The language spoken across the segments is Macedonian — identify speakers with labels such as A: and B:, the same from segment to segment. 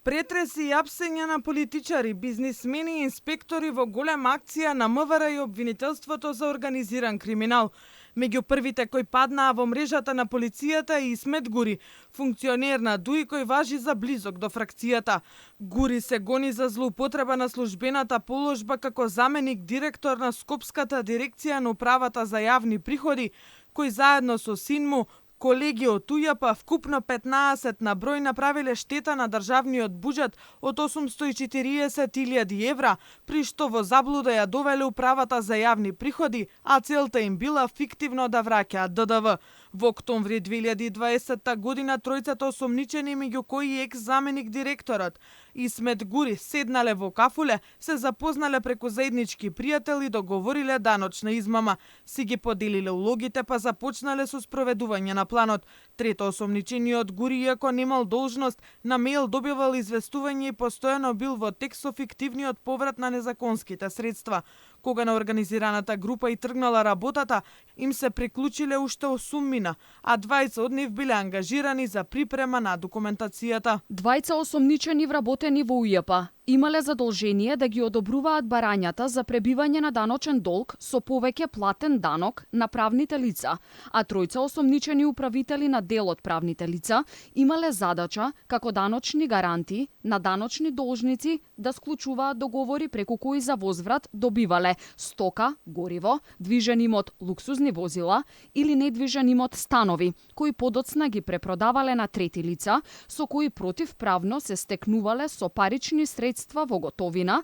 A: Претреси и апсења на политичари, бизнисмени и инспектори во голема акција на МВР и обвинителството за организиран криминал. Меѓу првите кои паднаа во мрежата на полицијата е Исмет Гури, функционер на ДУИ кој важи за близок до фракцијата. Гури се гони за злоупотреба на службената положба како заменик директор на Скопската дирекција на управата за јавни приходи, кој заедно со син му, колеги од УЈП вкупно 15 на број направиле штета на државниот буџет од 840.000 евра, при што во заблуда ја довеле управата за јавни приходи, а целта им била фиктивно да враќаат ДДВ. Во октомври 2020 година тројцата осомничени, меѓу кои и екс-заменик директорот Исмет Гури, седнале во кафуле, се запознале преку заеднички пријатели и договориле даночна измама. Си ги поделиле улогите, па започнале со спроведување на планот. Трето осомничениот Гури, иако немал должност, на мејл добивал известување и постојано бил во тек со фиктивниот поврат на незаконските средства. Кога на организираната група и тргнала работата, им се приклучиле уште 8 мина, а 20 од нив биле ангажирани за припрема на документацијата.
B: Двајца осомничени вработени во УЈП имале задолжение да ги одобруваат барањата за пребивање на даночен долг со повеќе платен данок на правните лица, а тројца осомничени управители на дел од правните лица имале задача како даночни гаранти на даночни должници да склучуваат договори преку кои за возврат добивале стока, гориво, движен имот луксузни возила или недвижен имот станови, кои подоцна ги препродавале на трети лица, со кои противправно се стекнувале со парични средства во готовина,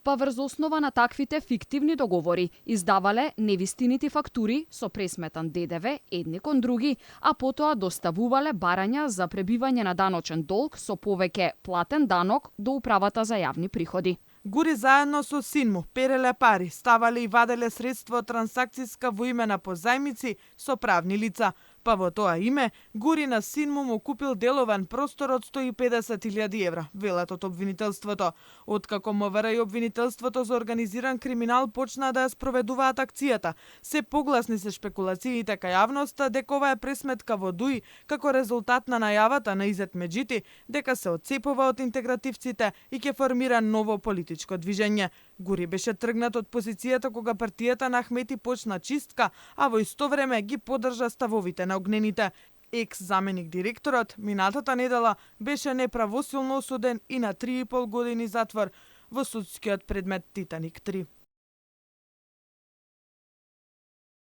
B: па врз основа на таквите фиктивни договори издавале невистинити фактури со пресметан ДДВ едни кон други, а потоа доставувале барања за пребивање на даночен долг со повеќе платен данок до управата за јавни приходи.
A: Гури заедно со син му переле пари, ставале и ваделе средства од трансакциска во име на позајмици со правни лица. Па во тоа име, Гури на син му купил деловен простор од 150.000 евра, велат од обвинителството. Откако МВР и обвинителството за организиран криминал почнаа да ја спроведуваат акцијата, се погласни се шпекулациите кај јавноста дека ова е пресметка во ДУИ како резултат на најавата на Изет Меджити дека се отцепува од интегративците и ќе формира ново политичко движење. Гури беше тргнат од позицијата кога партијата на Ахмети почна чистка, а во исто време ги поддржа ставовите на огнените. Екс-заменик директорот минатата недела беше неправосилно осуден и на 3,5 години затвор во судскиот предмет Титаник 3.